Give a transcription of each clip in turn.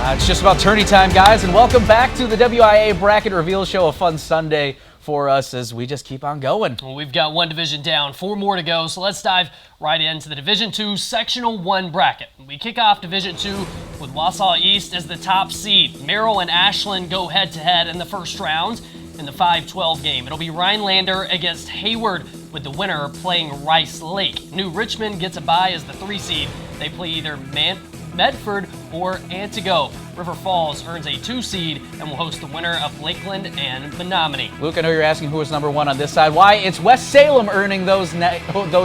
It's just about tourney time, guys, and welcome back to the WIAA Bracket Reveal Show. A fun Sunday for us as we just keep on going. Well, we've got one division down, 4 more to go, so let's dive right into the Division II Sectional 1 bracket. We kick off Division II with Wausau East as the top seed. Merrill and Ashland go head-to-head in the first round in the 5-12 game. It'll be Rhinelander against Hayward, with the winner playing Rice Lake. New Richmond gets a bye as the 3 seed. They play either Medford or Antigo. River Falls earns a 2 seed and will host the winner of Lakeland and Menominee. Luke, I know you're asking who is number 1 on this side. Why? It's West Salem earning those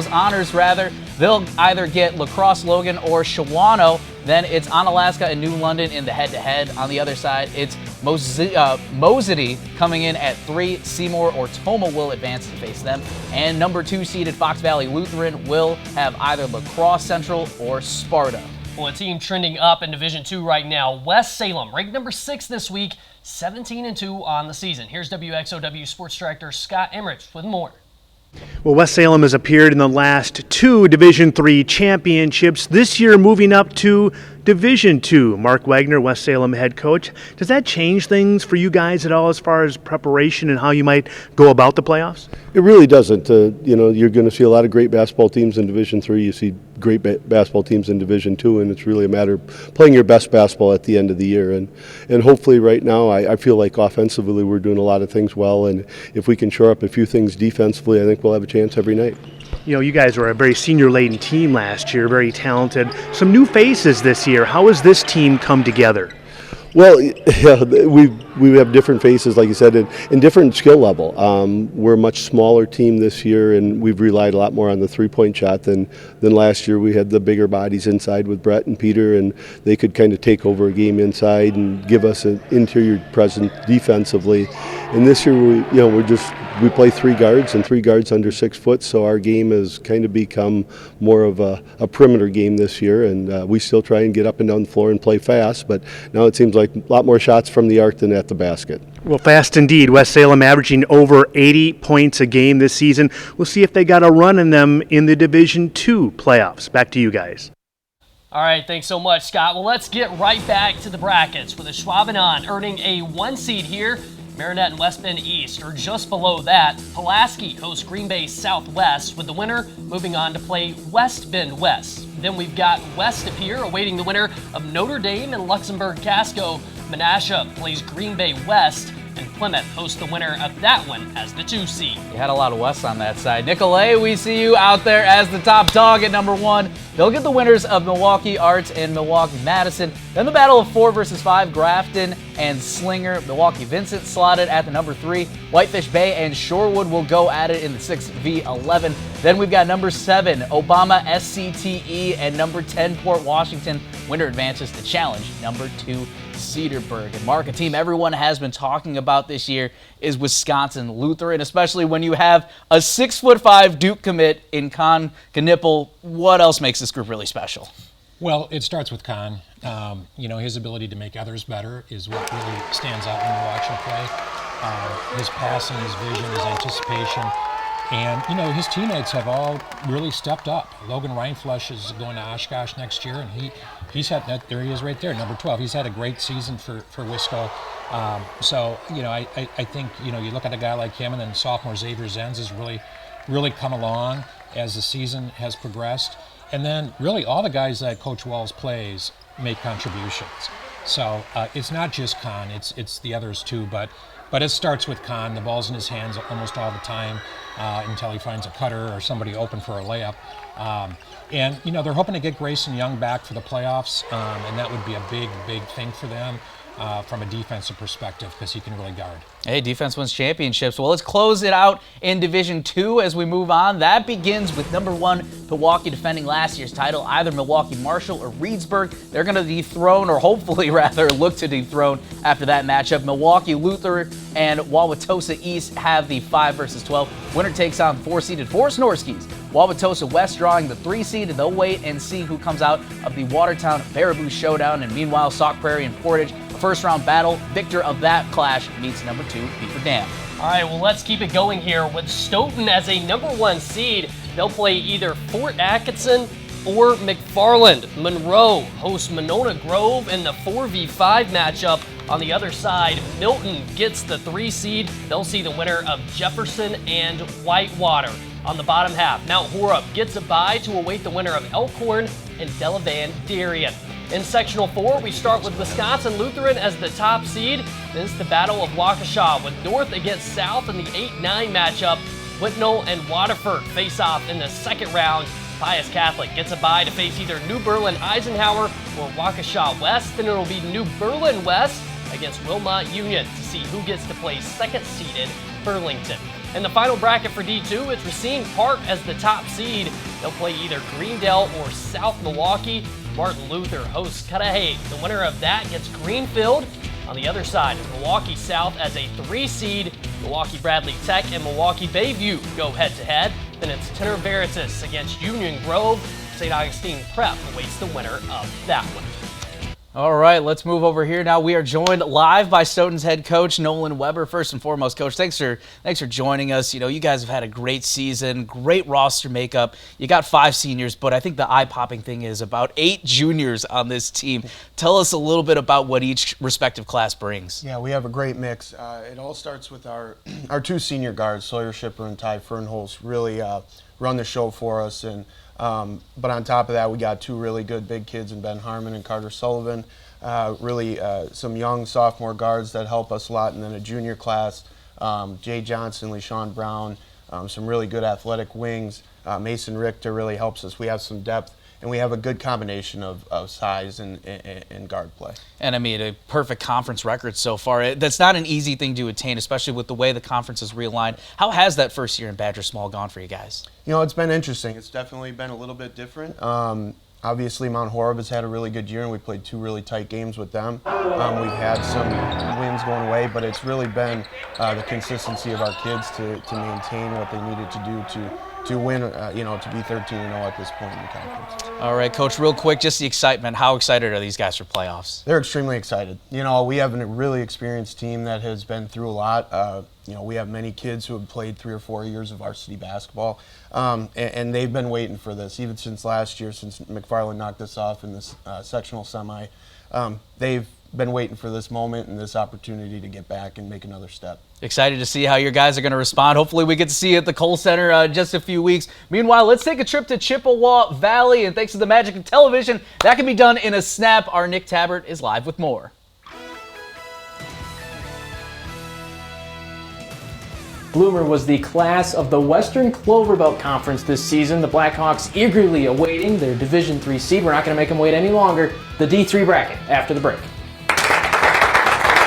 honors, rather. They'll either get La Crosse Logan or Shawano. Then it's Onalaska and New London in the head-to-head. On the other side, it's Mosedy coming in at 3. Seymour or Toma will advance to face them. And number 2 seeded Fox Valley Lutheran will have either La Crosse Central or Sparta. Well, a team trending up in Division II right now, West Salem, ranked number 6 this week, 17-2 on the season. Here's WXOW Sports Director Scott Emmerich with more. Well, West Salem has appeared in the last 2 Division III championships, this year moving up to Division II. Mark Wagner, West Salem head coach. Does that change things for you guys at all as far as preparation and how you might go about the playoffs? It really doesn't. You're going to see a lot of great basketball teams in Division III. You see great basketball teams in Division II, and it's really a matter of playing your best basketball at the end of the year. And hopefully right now I feel like offensively we're doing a lot of things well, and if we can shore up a few things defensively, I think we'll have a chance every night. You know, you guys were a very senior-laden team last year, very talented. Some new faces this year. How has this team come together? Well, yeah, we have different faces, like you said, in different skill level. We're a much smaller team this year, and we've relied a lot more on the three-point shot than last year. We had the bigger bodies inside with Brett and Peter, and they could kind of take over a game inside and give us an interior presence defensively. And this year, we play 3 guards and 3 guards under 6 foot, so our game has kind of become more of a perimeter game this year, and we still try and get up and down the floor and play fast, but now it seems like a lot more shots from the arc than at the basket. Well, fast indeed. West Salem averaging over 80 points a game this season. We'll see if they got a run in them in the Division II playoffs. Back to you guys. All right, thanks so much, Scott. Well, let's get right back to the brackets with the Schwabenon earning a 1 seed here. Marinette and West Bend East are just below that. Pulaski hosts Green Bay Southwest, with the winner moving on to play West Bend West. Then we've got West up here awaiting the winner of Notre Dame and Luxembourg Casco. Menasha plays Green Bay West, and Plymouth hosts the winner of that one as the 2 seed. You had a lot of West on that side. Nicolay, we see you out there as the top dog at number 1. They'll get the winners of Milwaukee Arts and Milwaukee Madison. Then the battle of 4 versus 5, Grafton and Slinger. Milwaukee Vincent slotted at the number 3. Whitefish Bay and Shorewood will go at it in the 6v11. Then we've got number 7, Obama SCTE, and number 10, Port Washington. Winner advances to challenge number 2, Cedarburg. And Mark, a team everyone has been talking about this year is Wisconsin Lutheran, especially when you have a 6'5" Duke commit in Con Knipple. What else makes this group really special? Well, it starts with Con. His ability to make others better is what really stands out when you watch him play. His passing, his vision, his anticipation. And, his teammates have all really stepped up. Logan Reinflush is going to Oshkosh next year, and he's had that. There he is right there, number 12. He's had a great season for Wisco. I think, you look at a guy like him, and then sophomore Xavier Zenz has really come along as the season has progressed. And then really all the guys that Coach Walls plays make contributions. So it's not just Con, it's the others too, but it starts with Con. The ball's in his hands almost all the time until he finds a cutter or somebody open for a layup. They're hoping to get Grayson Young back for the playoffs, and that would be a big thing for them from a defensive perspective because he can really guard. Hey, defense wins championships. Well, let's close it out in Division II as we move on. That begins with number 1, Milwaukee, defending last year's title, either Milwaukee Marshall or Reedsburg. They're going to dethrone, or hopefully rather look to dethrone after that matchup. Milwaukee Lutheran and Wauwatosa East have the 5 versus 12. Winner takes on 4-seeded Forest Norskies. Wauwatosa West drawing the 3 seed, and they'll wait and see who comes out of the Watertown Baraboo Showdown. And meanwhile, Sauk Prairie and Portage, a first-round battle. Victor of that clash meets number 2, Beaver Dam. All right, well, let's keep it going here with Stoughton as a number 1 seed. They'll play either Fort Atkinson or McFarland. Monroe hosts Monona Grove in the 4v5 matchup. On the other side, Milton gets the 3 seed. They'll see the winner of Jefferson and Whitewater. On the bottom half, Mount Horeb gets a bye to await the winner of Elkhorn and Delavan Darien. In Sectional 4, we start with Wisconsin Lutheran as the top seed. Then it's the Battle of Waukesha with North against South in the 8-9 matchup. Whitnall and Waterford face off in the second round. Pius Catholic gets a bye to face either New Berlin Eisenhower or Waukesha West. Then it'll be New Berlin West against Wilmot Union to see who gets to play second-seeded Burlington. In the final bracket for D2, it's Racine Park as the top seed. They'll play either Greendale or South Milwaukee. Martin Luther hosts Cudahy. The winner of that gets Greenfield. On the other side, Milwaukee South as a 3 seed. Milwaukee Bradley Tech and Milwaukee Bayview go head-to-head. Then it's Tenor Veritas against Union Grove. St. Augustine Prep awaits the winner of that one. All right, let's move over here now. We are joined live by Stoughton's head coach, Nolan Weber. First and foremost, Coach, thanks for joining us. You know, you guys have had a great season, great roster makeup. You got 5 seniors, but I think the eye-popping thing is about 8 juniors on this team. Tell us a little bit about what each respective class brings. Yeah, we have a great mix. It all starts with our 2 senior guards, Sawyer Shipper and Ty Fernholz, really run the show for us. And but on top of that, we got 2 really good big kids in Ben Harmon and Carter Sullivan. Really some young sophomore guards that help us a lot. And then a junior class, Jay Johnson, LeSean Brown, some really good athletic wings. Mason Richter really helps us. We have some depth. And we have a good combination of size and guard play. And I mean, a perfect conference record so far. That's not an easy thing to attain, especially with the way the conference is realigned. How has that first year in Badger Small gone for you guys? You know, it's been interesting. It's definitely been a little bit different. Obviously, Mount Horeb has had a really good year, and we played 2 really tight games with them. We've had some wins going away, but it's really been the consistency of our kids to maintain what they needed to do to win, to be 13-0 at this point in the conference. All right, Coach, real quick, just the excitement. How excited are these guys for playoffs? They're extremely excited. You know, we have a really experienced team that has been through a lot. We have many kids who have played 3 or 4 years of varsity basketball, and they've been waiting for this, even since last year, since McFarland knocked us off in this sectional semi. They've been waiting for this moment and this opportunity to get back and make another step. Excited to see how your guys are going to respond. Hopefully we get to see you at the Cole Center just a few weeks. Meanwhile, let's take a trip to Chippewa Valley, and thanks to the magic of television, that can be done in a snap. Our Nick Tabbert is live with more. Bloomer was the class of the Western Clover Belt Conference this season. The Blackhawks eagerly awaiting their Division III seed. We're not going to make them wait any longer. The D3 bracket after the break.